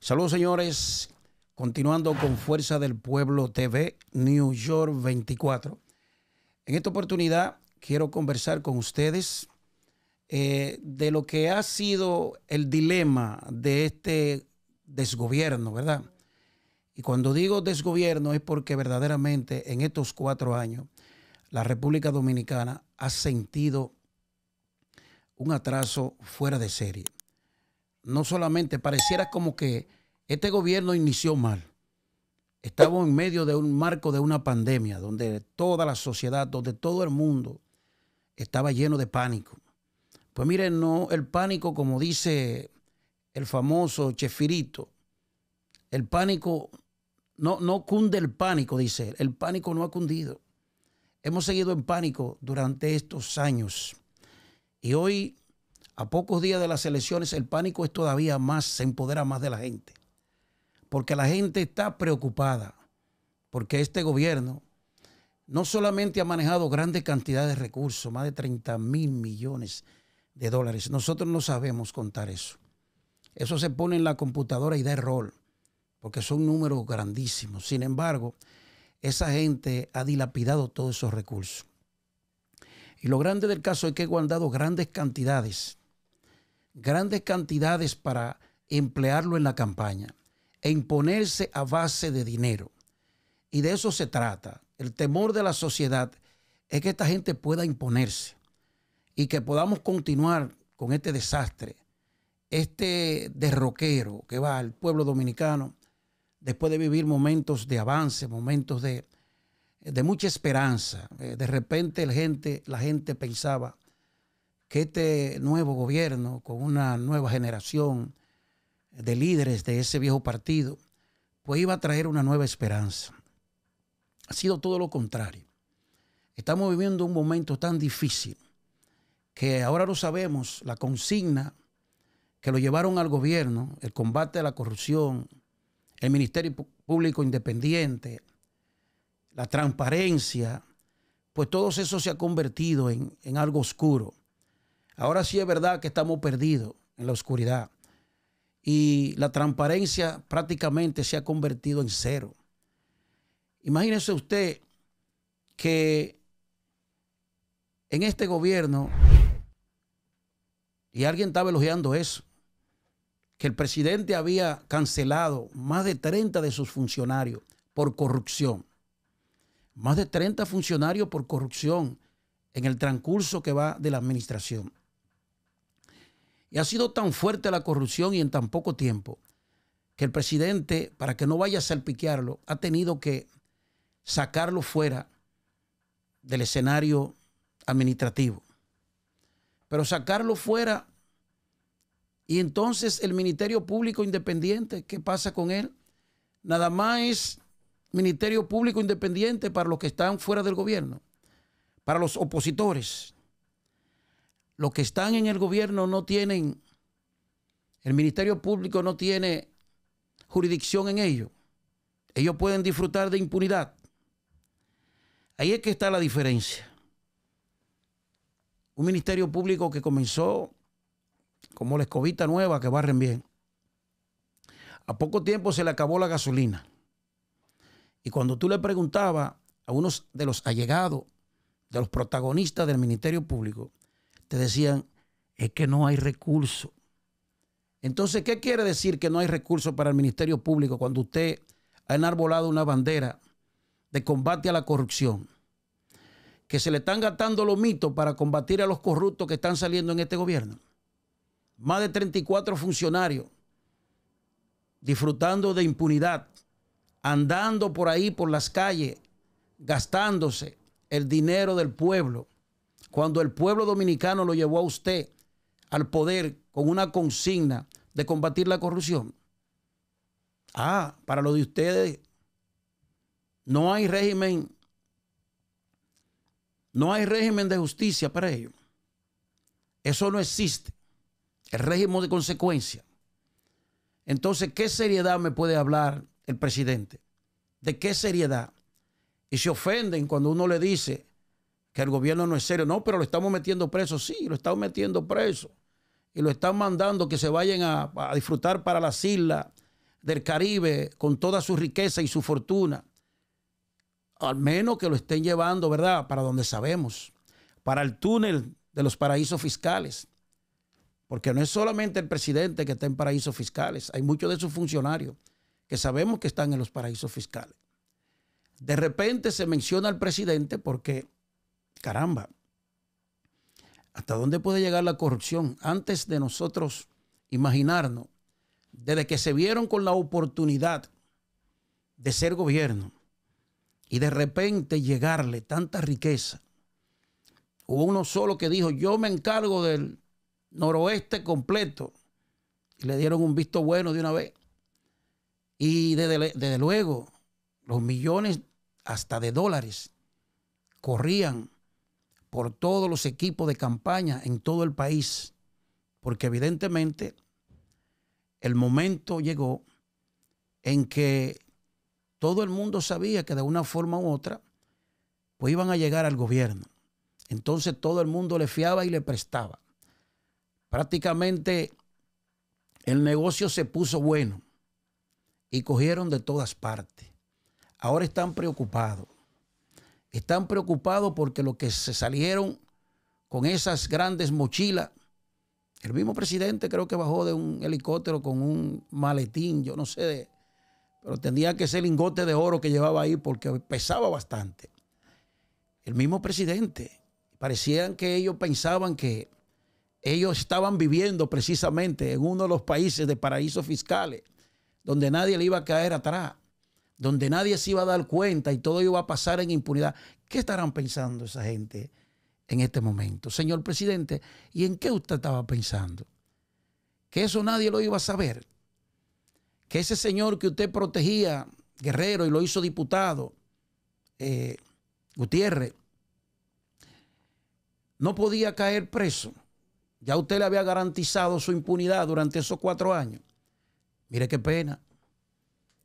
Saludos, señores. Continuando con Fuerza del Pueblo TV, New York 24. En esta oportunidad quiero conversar con ustedes de lo que ha sido el dilema de este desgobierno, ¿verdad? Y cuando digo desgobierno es porque verdaderamente en estos 4 años la República Dominicana ha sentido un atraso fuera de serie. No solamente pareciera como que este gobierno inició mal. Estamos en medio de un marco de una pandemia donde toda la sociedad, donde todo el mundo estaba lleno de pánico. Pues miren, no, el pánico, como dice el famoso Chespirito, el pánico, no cunde el pánico, dice él. El pánico no ha cundido. Hemos seguido en pánico durante estos años. Y hoy, a pocos días de las elecciones, el pánico es todavía más, se empodera más de la gente. Porque la gente está preocupada. Porque este gobierno no solamente ha manejado grandes cantidades de recursos, más de 30,000 millones de dólares. Nosotros no sabemos contar eso. Eso se pone en la computadora y da error, porque son números grandísimos. Sin embargo, esa gente ha dilapidado todos esos recursos. Y lo grande del caso es que han guardado grandes cantidades para emplearlo en la campaña e imponerse a base de dinero. Y de eso se trata. El temor de la sociedad es que esta gente pueda imponerse y que podamos continuar con este desastre, este derroquero que va al pueblo dominicano después de vivir momentos de avance, momentos de mucha esperanza. De repente la gente pensaba que este nuevo gobierno, con una nueva generación de líderes de ese viejo partido, pues iba a traer una nueva esperanza. Ha sido todo lo contrario. Estamos viviendo un momento tan difícil que ahora lo sabemos, la consigna que lo llevaron al gobierno, el combate a la corrupción, el Ministerio Público Independiente, la transparencia, pues todo eso se ha convertido en algo oscuro. Ahora sí es verdad que estamos perdidos en la oscuridad y la transparencia prácticamente se ha convertido en cero. Imagínese usted que en este gobierno, y alguien estaba elogiando eso, que el presidente había cancelado más de 30 de sus funcionarios por corrupción. Más de 30 funcionarios por corrupción en el transcurso que va de la administración. Y ha sido tan fuerte la corrupción y en tan poco tiempo que el presidente, para que no vaya a salpiquearlo, ha tenido que sacarlo fuera del escenario administrativo. Pero sacarlo fuera y entonces el Ministerio Público Independiente, ¿qué pasa con él? Nada más es Ministerio Público Independiente para los que están fuera del gobierno, para los opositores. Los que están en el gobierno no tienen, el Ministerio Público no tiene jurisdicción en ello. Ellos pueden disfrutar de impunidad. Ahí es que está la diferencia. Un ministerio público que comenzó como la escobita nueva que barren bien. A poco tiempo se le acabó la gasolina. Y cuando tú le preguntabas a unos de los allegados, de los protagonistas del Ministerio Público, te decían, es que no hay recursos. Entonces, ¿qué quiere decir que no hay recursos para el Ministerio Público cuando usted ha enarbolado una bandera de combate a la corrupción? Que se le están gastando los mitos para combatir a los corruptos que están saliendo en este gobierno. Más de 34 funcionarios disfrutando de impunidad, andando por ahí, por las calles, gastándose el dinero del pueblo, cuando el pueblo dominicano lo llevó a usted al poder con una consigna de combatir la corrupción. Para lo de ustedes, no hay régimen de justicia para ello. Eso no existe. El régimen de consecuencia. Entonces, ¿qué seriedad me puede hablar el presidente? ¿De qué seriedad? Y se ofenden cuando uno le dice que el gobierno no es serio. No, pero lo estamos metiendo preso. Sí, lo estamos metiendo preso. Y lo están mandando que se vayan a disfrutar para las islas del Caribe con toda su riqueza y su fortuna. Al menos que lo estén llevando, ¿verdad?, para donde sabemos, para el túnel de los paraísos fiscales. Porque no es solamente el presidente que está en paraísos fiscales, hay muchos de sus funcionarios que sabemos que están en los paraísos fiscales. De repente se menciona al presidente porque, caramba, ¿hasta dónde puede llegar la corrupción? Antes de nosotros imaginarnos, desde que se vieron con la oportunidad de ser gobierno y de repente llegarle tanta riqueza, hubo uno solo que dijo, yo me encargo del noroeste completo, y le dieron un visto bueno de una vez. Y desde luego, los millones hasta de dólares corrían por todos los equipos de campaña en todo el país, porque evidentemente el momento llegó en que todo el mundo sabía que de una forma u otra pues iban a llegar al gobierno. Entonces todo el mundo le fiaba y le prestaba. Prácticamente el negocio se puso bueno y cogieron de todas partes. Ahora están preocupados. Están preocupados porque lo que se salieron con esas grandes mochilas, el mismo presidente creo que bajó de un helicóptero con un maletín, yo no sé, pero tenía que ser lingote de oro que llevaba ahí porque pesaba bastante. El mismo presidente, parecían que ellos pensaban que ellos estaban viviendo precisamente en uno de los países de paraísos fiscales, donde nadie le iba a caer atrás, donde nadie se iba a dar cuenta y todo iba a pasar en impunidad. ¿Qué estarán pensando esa gente en este momento? Señor presidente, ¿y en qué usted estaba pensando? Que eso nadie lo iba a saber. Que ese señor que usted protegía, Guerrero, y lo hizo diputado, Gutiérrez, no podía caer preso. Ya usted le había garantizado su impunidad durante esos 4 años. Mire qué pena.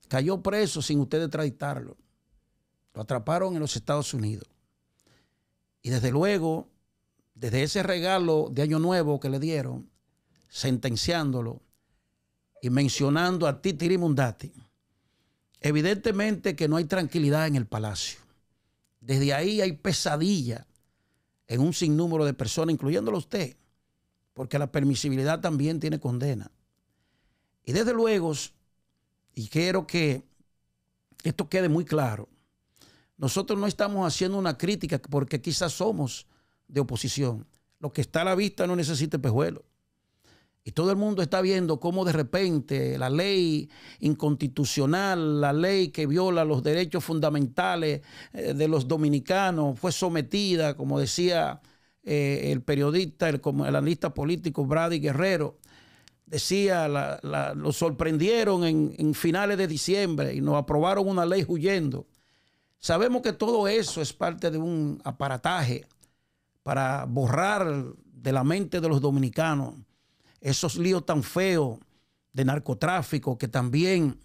Cayó preso sin usted extraditarlo. Lo atraparon en los Estados Unidos. Y desde luego, desde ese regalo de Año Nuevo que le dieron, sentenciándolo y mencionando a Titiri Mundati, evidentemente que no hay tranquilidad en el palacio. Desde ahí hay pesadilla en un sinnúmero de personas, incluyéndolo usted, porque la permisibilidad también tiene condena. Y desde luego, y quiero que esto quede muy claro, nosotros no estamos haciendo una crítica porque quizás somos de oposición. Lo que está a la vista no necesita espejuelos. Y todo el mundo está viendo cómo de repente la ley inconstitucional, la ley que viola los derechos fundamentales de los dominicanos, fue sometida, como decía el periodista, el analista político Brady Guerrero, decía, lo sorprendieron en finales de diciembre y nos aprobaron una ley huyendo. Sabemos que todo eso es parte de un aparataje para borrar de la mente de los dominicanos esos líos tan feos de narcotráfico que también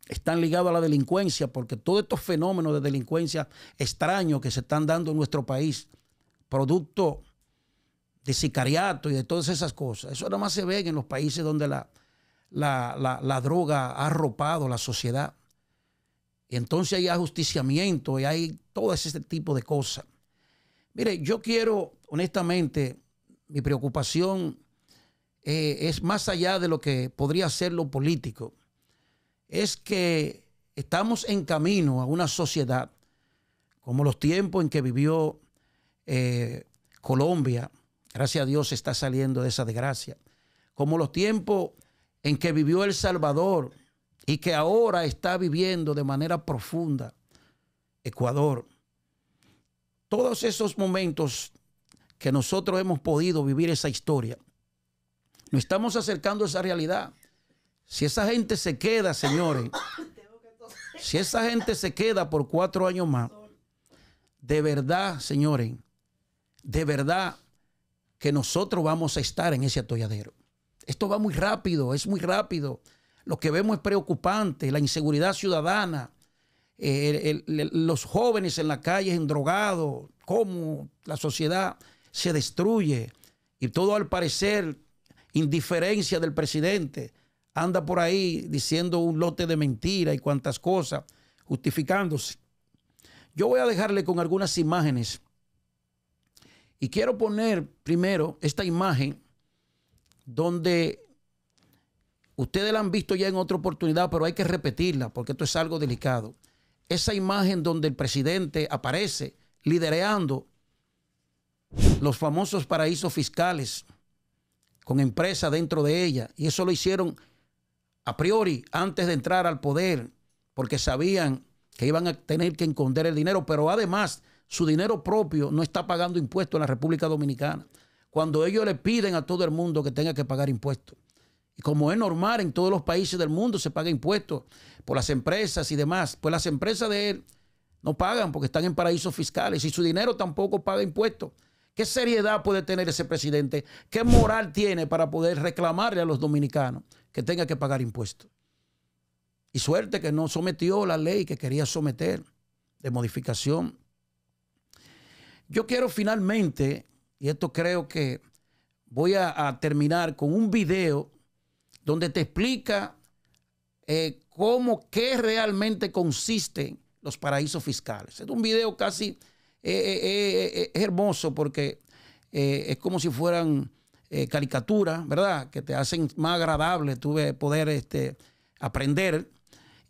están ligados a la delincuencia, porque todos estos fenómenos de delincuencia extraños que se están dando en nuestro país, producto de sicariato y de todas esas cosas, eso nada más se ve en los países donde la droga ha arropado la sociedad. Y entonces hay ajusticiamiento y hay todo ese tipo de cosas. Mire, yo quiero, honestamente, mi preocupación es más allá de lo que podría ser lo político. Es que estamos en camino a una sociedad como los tiempos en que vivió Colombia. Gracias a Dios está saliendo de esa desgracia. Como los tiempos en que vivió El Salvador y que ahora está viviendo de manera profunda Ecuador. Todos esos momentos que nosotros hemos podido vivir esa historia, nos estamos acercando a esa realidad. Si esa gente se queda, señores, si esa gente se queda por 4 años más, de verdad, señores, de verdad que nosotros vamos a estar en ese atolladero. Esto va muy rápido, es muy rápido. Lo que vemos es preocupante, la inseguridad ciudadana, los jóvenes en la calle endrogados, cómo la sociedad se destruye y todo al parecer indiferencia del presidente anda por ahí diciendo un lote de mentiras y cuantas cosas, justificándose. Yo voy a dejarle con algunas imágenes y quiero poner primero esta imagen donde ustedes la han visto ya en otra oportunidad, pero hay que repetirla porque esto es algo delicado. Esa imagen donde el presidente aparece liderando los famosos paraísos fiscales con empresas dentro de ella. Y eso lo hicieron a priori antes de entrar al poder porque sabían que iban a tener que esconder el dinero, pero además su dinero propio no está pagando impuestos en la República Dominicana, cuando ellos le piden a todo el mundo que tenga que pagar impuestos. Y como es normal, en todos los países del mundo se paga impuestos por las empresas y demás, pues las empresas de él no pagan porque están en paraísos fiscales y su dinero tampoco paga impuestos. ¿Qué seriedad puede tener ese presidente? ¿Qué moral tiene para poder reclamarle a los dominicanos que tenga que pagar impuestos? Y suerte que no sometió la ley que quería someter de modificación. Yo quiero finalmente, y esto creo que voy a terminar con un video donde te explica qué realmente consisten los paraísos fiscales. Es un video casi es hermoso porque es como si fueran caricaturas, ¿verdad? Que te hacen más agradable poder aprender.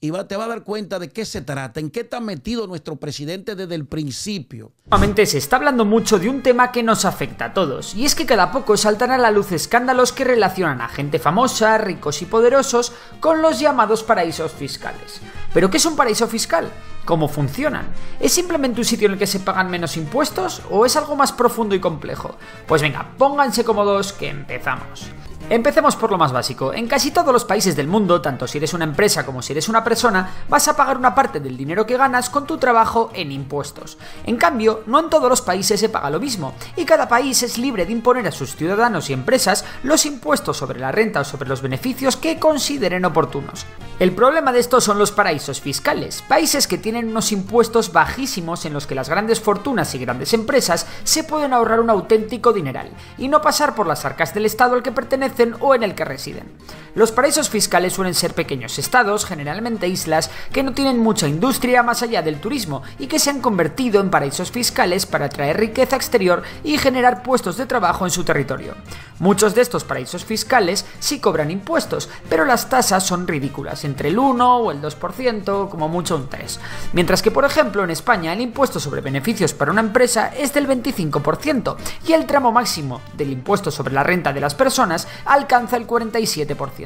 Y te va a dar cuenta de qué se trata, en qué está metido nuestro presidente desde el principio. Últimamente se está hablando mucho de un tema que nos afecta a todos, y es que cada poco saltan a la luz escándalos que relacionan a gente famosa, ricos y poderosos con los llamados paraísos fiscales. ¿Pero qué es un paraíso fiscal? ¿Cómo funcionan? ¿Es simplemente un sitio en el que se pagan menos impuestos o es algo más profundo y complejo? Pues venga, pónganse cómodos que empezamos. Empecemos por lo más básico. En casi todos los países del mundo, tanto si eres una empresa como si eres una persona, vas a pagar una parte del dinero que ganas con tu trabajo en impuestos. En cambio, no en todos los países se paga lo mismo, y cada país es libre de imponer a sus ciudadanos y empresas los impuestos sobre la renta o sobre los beneficios que consideren oportunos. El problema de esto son los paraísos fiscales, países que tienen unos impuestos bajísimos en los que las grandes fortunas y grandes empresas se pueden ahorrar un auténtico dineral, y no pasar por las arcas del Estado al que pertenecen o en el que residen. Los paraísos fiscales suelen ser pequeños estados, generalmente islas, que no tienen mucha industria más allá del turismo y que se han convertido en paraísos fiscales para atraer riqueza exterior y generar puestos de trabajo en su territorio. Muchos de estos paraísos fiscales sí cobran impuestos, pero las tasas son ridículas, entre el 1 o el 2%, como mucho un 3%. Mientras que, por ejemplo, en España el impuesto sobre beneficios para una empresa es del 25% y el tramo máximo del impuesto sobre la renta de las personas alcanza el 47%.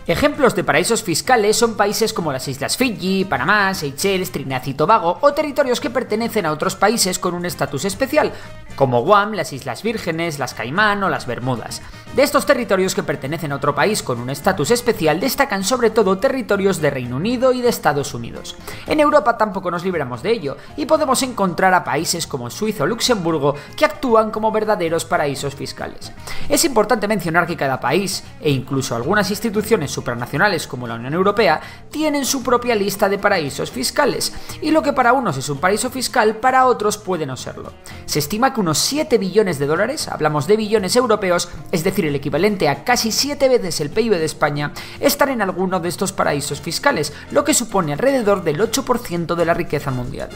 Ejemplos de paraísos fiscales son países como las Islas Fiji, Panamá, Seychelles, Trinidad y Tobago o territorios que pertenecen a otros países con un estatus especial, como Guam, las Islas Vírgenes, las Caimán o las Bermudas. De estos territorios que pertenecen a otro país con un estatus especial destacan sobre todo territorios de Reino Unido y de Estados Unidos. En Europa tampoco nos libramos de ello y podemos encontrar a países como Suiza o Luxemburgo que actúan como verdaderos paraísos fiscales. Es importante mencionar que cada país, e incluso algunas instituciones supranacionales como la Unión Europea, tienen su propia lista de paraísos fiscales, y lo que para unos es un paraíso fiscal, para otros puede no serlo. Se estima que unos 7 billones de dólares, hablamos de billones europeos, es decir, el equivalente a casi 7 veces el PIB de España, están en alguno de estos paraísos fiscales, lo que supone alrededor del 8% de la riqueza mundial.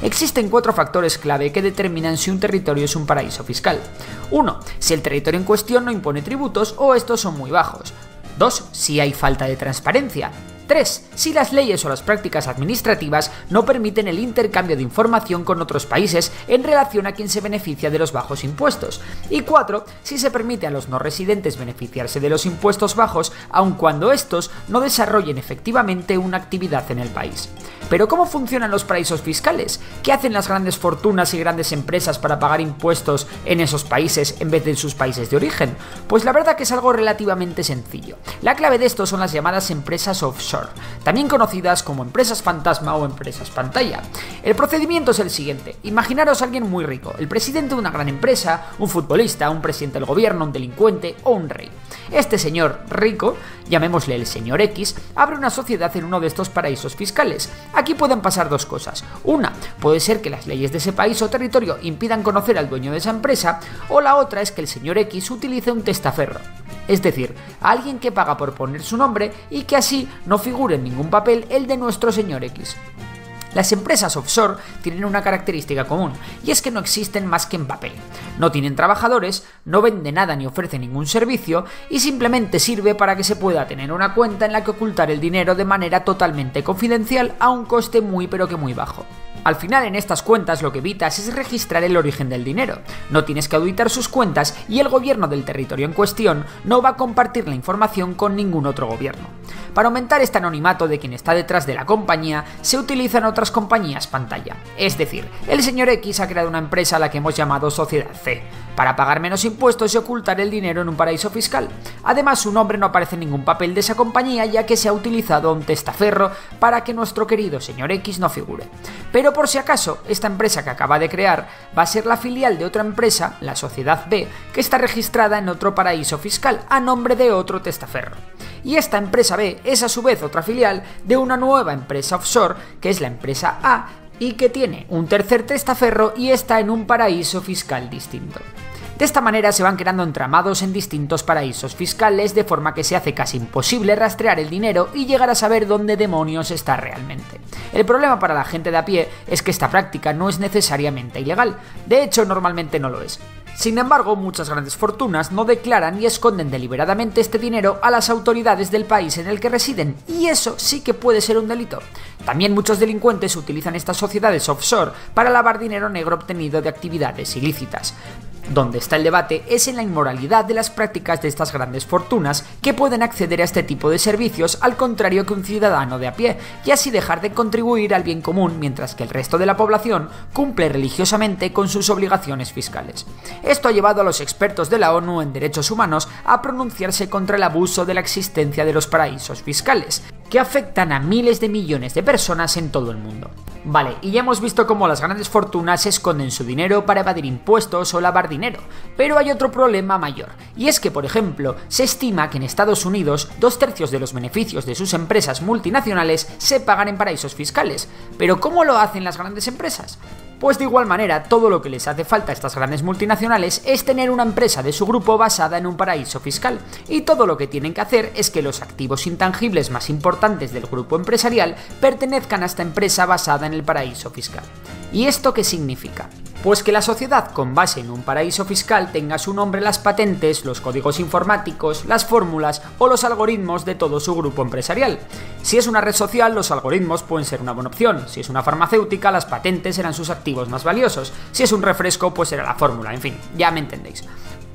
Existen 4 factores clave que determinan si un territorio es un paraíso fiscal. 1. Si el territorio en cuestión no impone tributos o estos son muy bajos. 2. Si hay falta de transparencia. 3. Si las leyes o las prácticas administrativas no permiten el intercambio de información con otros países en relación a quien se beneficia de los bajos impuestos. Y 4. Si se permite a los no residentes beneficiarse de los impuestos bajos, aun cuando estos no desarrollen efectivamente una actividad en el país. Pero ¿cómo funcionan los paraísos fiscales? ¿Qué hacen las grandes fortunas y grandes empresas para pagar impuestos en esos países en vez de en sus países de origen? Pues la verdad que es algo relativamente sencillo. La clave de esto son las llamadas empresas offshore, también conocidas como empresas fantasma o empresas pantalla. El procedimiento es el siguiente: imaginaros a alguien muy rico, el presidente de una gran empresa, un futbolista, un presidente del gobierno, un delincuente o un rey. Este señor rico, llamémosle el señor X, abre una sociedad en uno de estos paraísos fiscales. Aquí pueden pasar dos cosas. Una, puede ser que las leyes de ese país o territorio impidan conocer al dueño de esa empresa, o la otra es que el señor X utilice un testaferro. es decir, a alguien que paga por poner su nombre y que así no figure en ningún papel el de nuestro señor X. Las empresas offshore tienen una característica común, y es que no existen más que en papel. No tienen trabajadores, no venden nada ni ofrecen ningún servicio, y simplemente sirve para que se pueda tener una cuenta en la que ocultar el dinero de manera totalmente confidencial a un coste muy pero que muy bajo. Al final, en estas cuentas lo que evitas es registrar el origen del dinero, no tienes que auditar sus cuentas y el gobierno del territorio en cuestión no va a compartir la información con ningún otro gobierno. Para aumentar este anonimato de quien está detrás de la compañía, se utilizan otras compañías pantalla. Es decir, el señor X ha creado una empresa a la que hemos llamado Sociedad C, para pagar menos impuestos y ocultar el dinero en un paraíso fiscal. Además, su nombre no aparece en ningún papel de esa compañía, ya que se ha utilizado un testaferro para que nuestro querido señor X no figure. Pero por si acaso, esta empresa que acaba de crear va a ser la filial de otra empresa, la Sociedad B, que está registrada en otro paraíso fiscal a nombre de otro testaferro. Y esta empresa B es a su vez otra filial de una nueva empresa offshore, que es la empresa A, y que tiene un tercer testaferro y está en un paraíso fiscal distinto. De esta manera se van creando entramados en distintos paraísos fiscales, de forma que se hace casi imposible rastrear el dinero y llegar a saber dónde demonios está realmente. El problema para la gente de a pie es que esta práctica no es necesariamente ilegal, de hecho normalmente no lo es. Sin embargo, muchas grandes fortunas no declaran y esconden deliberadamente este dinero a las autoridades del país en el que residen, y eso sí que puede ser un delito. También muchos delincuentes utilizan estas sociedades offshore para lavar dinero negro obtenido de actividades ilícitas. Donde está el debate es en la inmoralidad de las prácticas de estas grandes fortunas que pueden acceder a este tipo de servicios al contrario que un ciudadano de a pie, y así dejar de contribuir al bien común mientras que el resto de la población cumple religiosamente con sus obligaciones fiscales. Esto ha llevado a los expertos de la ONU en derechos humanos a pronunciarse contra el abuso de la existencia de los paraísos fiscales, que afectan a miles de millones de personas en todo el mundo. Vale, y ya hemos visto cómo las grandes fortunas esconden su dinero para evadir impuestos o lavar dinero, pero hay otro problema mayor, y es que, por ejemplo, se estima que en Estados Unidos 2/3 de los beneficios de sus empresas multinacionales se pagan en paraísos fiscales. ¿Pero cómo lo hacen las grandes empresas? Pues de igual manera, todo lo que les hace falta a estas grandes multinacionales es tener una empresa de su grupo basada en un paraíso fiscal, y todo lo que tienen que hacer es que los activos intangibles más importantes del grupo empresarial pertenezcan a esta empresa basada en el paraíso fiscal. ¿Y esto qué significa? Pues que la sociedad con base en un paraíso fiscal tenga su nombre en las patentes, los códigos informáticos, las fórmulas o los algoritmos de todo su grupo empresarial. Si es una red social, los algoritmos pueden ser una buena opción. Si es una farmacéutica, las patentes serán sus activos más valiosos. Si es un refresco, pues será la fórmula. En fin, ya me entendéis.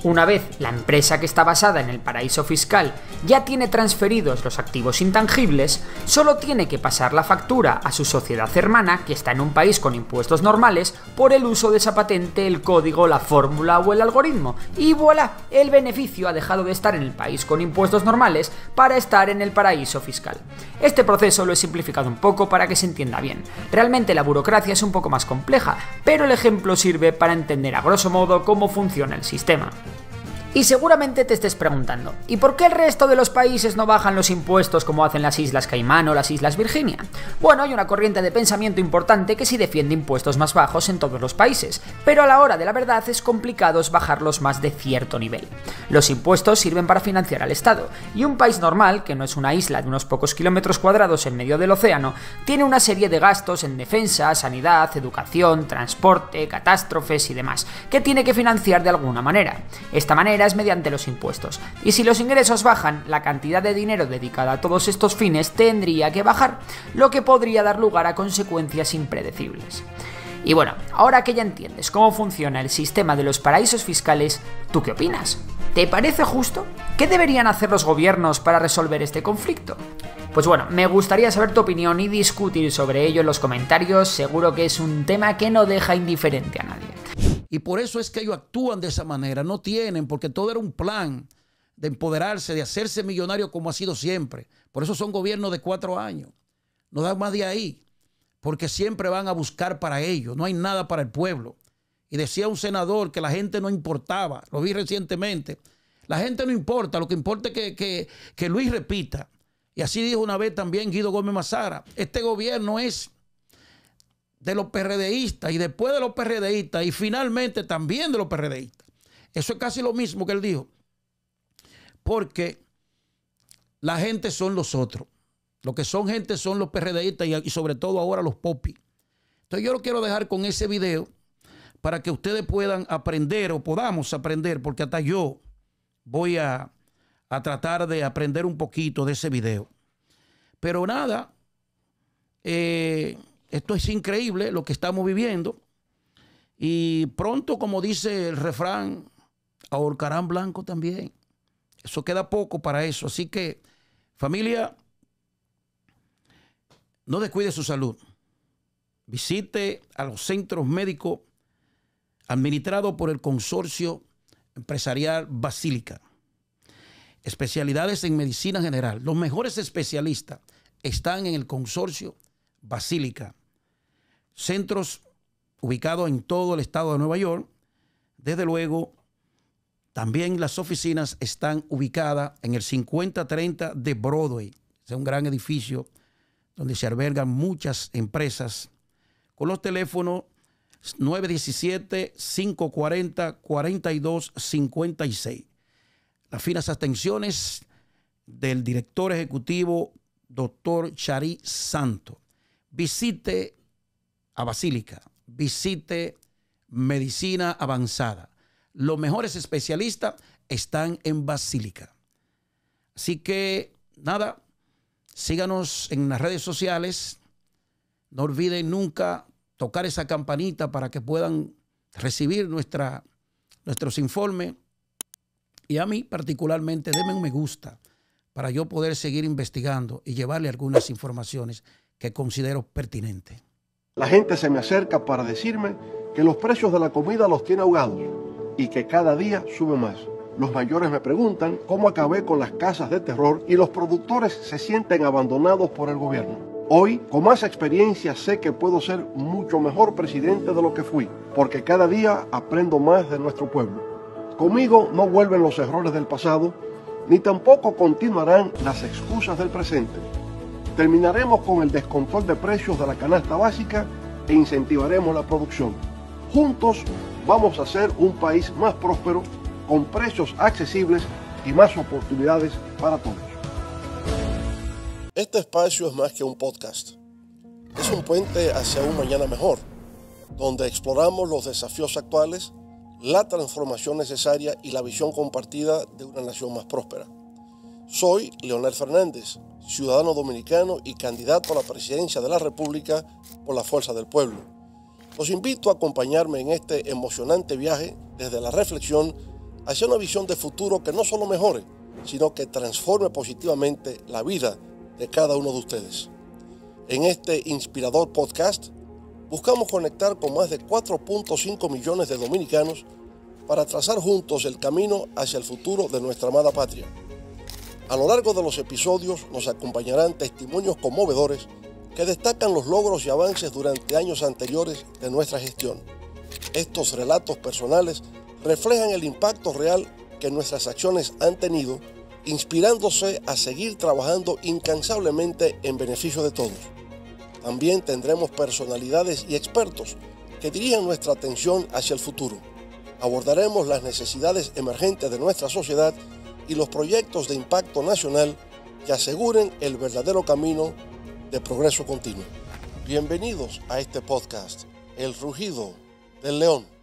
Una vez la empresa que está basada en el paraíso fiscal ya tiene transferidos los activos intangibles, solo tiene que pasar la factura a su sociedad hermana, que está en un país con impuestos normales, por el uso de esa patente, el código, la fórmula o el algoritmo. Y voilà, el beneficio ha dejado de estar en el país con impuestos normales para estar en el paraíso fiscal. Este proceso lo he simplificado un poco para que se entienda bien. Realmente la burocracia es un poco más compleja, pero el ejemplo sirve para entender a grosso modo cómo funciona el sistema. Y seguramente te estés preguntando, ¿y por qué el resto de los países no bajan los impuestos como hacen las Islas Caimán o las Islas Virginia? Bueno, hay una corriente de pensamiento importante que sí defiende impuestos más bajos en todos los países, pero a la hora de la verdad es complicado bajarlos más de cierto nivel. Los impuestos sirven para financiar al Estado, y un país normal, que no es una isla de unos pocos kilómetros cuadrados en medio del océano, tiene una serie de gastos en defensa, sanidad, educación, transporte, catástrofes y demás, que tiene que financiar de alguna manera. Esta manera es mediante los impuestos, y si los ingresos bajan, la cantidad de dinero dedicada a todos estos fines tendría que bajar, lo que podría dar lugar a consecuencias impredecibles. Y bueno, ahora que ya entiendes cómo funciona el sistema de los paraísos fiscales, ¿tú qué opinas? ¿Te parece justo? ¿Qué deberían hacer los gobiernos para resolver este conflicto? Pues bueno, me gustaría saber tu opinión y discutir sobre ello en los comentarios. Seguro que es un tema que no deja indiferente a nadie. Y por eso es que ellos actúan de esa manera. No tienen, porque todo era un plan de empoderarse, de hacerse millonario como ha sido siempre. Por eso son gobiernos de 4 años. No dan más de ahí, porque siempre van a buscar para ellos. No hay nada para el pueblo. Y decía un senador que la gente no importaba. Lo vi recientemente. La gente no importa. Lo que importa es que Luis repita. Y así dijo una vez también Guido Gómez Mazara. Este gobierno es de los PRDistas y después de los PRDistas y finalmente también de los PRDistas. Eso es casi lo mismo que él dijo. porque la gente son los otros. Lo que son gente son los PRDistas y sobre todo ahora los popis. Entonces yo lo quiero dejar con ese video para que ustedes puedan aprender o podamos aprender, porque hasta yo voy a tratar de aprender un poquito de ese video. Pero nada, esto es increíble lo que estamos viviendo. Y pronto, como dice el refrán, ahorcarán blanco también. Eso queda poco para eso. Así que, familia, no descuide su salud. Visite a los centros médicos administrados por el Consorcio Empresarial Basílica. Especialidades en medicina general. Los mejores especialistas están en el Consorcio Basílica. Centros ubicados en todo el estado de Nueva York. Desde luego, también las oficinas están ubicadas en el 5030 de Broadway. Es un gran edificio donde se albergan muchas empresas, con los teléfonos 917-540-4256. Las finas atenciones del director ejecutivo, doctor Charí Santo. Visite a Basílica, visite Medicina Avanzada. Los mejores especialistas están en Basílica. Así que, nada, síganos en las redes sociales. No olviden nunca tocar esa campanita para que puedan recibir nuestros informes. Y a mí particularmente, denme un me gusta para yo poder seguir investigando y llevarle algunas informaciones que considero pertinentes. La gente se me acerca para decirme que los precios de la comida los tiene ahogados y que cada día sube más. Los mayores me preguntan cómo acabé con las casas de terror y los productores se sienten abandonados por el gobierno. Hoy, con más experiencia, sé que puedo ser mucho mejor presidente de lo que fui, porque cada día aprendo más de nuestro pueblo. Conmigo no vuelven los errores del pasado, ni tampoco continuarán las excusas del presente. Terminaremos con el descontrol de precios de la canasta básica e incentivaremos la producción. Juntos vamos a ser un país más próspero, con precios accesibles y más oportunidades para todos. Este espacio es más que un podcast. Es un puente hacia un mañana mejor, donde exploramos los desafíos actuales, la transformación necesaria y la visión compartida de una nación más próspera. Soy Leonel Fernández, ciudadano dominicano y candidato a la presidencia de la República por la Fuerza del Pueblo. Los invito a acompañarme en este emocionante viaje desde la reflexión hacia una visión de futuro que no solo mejore, sino que transforme positivamente la vida de cada uno de ustedes. En este inspirador podcast, buscamos conectar con más de 4.5 millones de dominicanos para trazar juntos el camino hacia el futuro de nuestra amada patria. A lo largo de los episodios nos acompañarán testimonios conmovedores que destacan los logros y avances durante años anteriores de nuestra gestión. Estos relatos personales reflejan el impacto real que nuestras acciones han tenido, inspirándose a seguir trabajando incansablemente en beneficio de todos. También tendremos personalidades y expertos que dirijan nuestra atención hacia el futuro. Abordaremos las necesidades emergentes de nuestra sociedad y los proyectos de impacto nacional que aseguren el verdadero camino de progreso continuo. Bienvenidos a este podcast, El Rugido del León.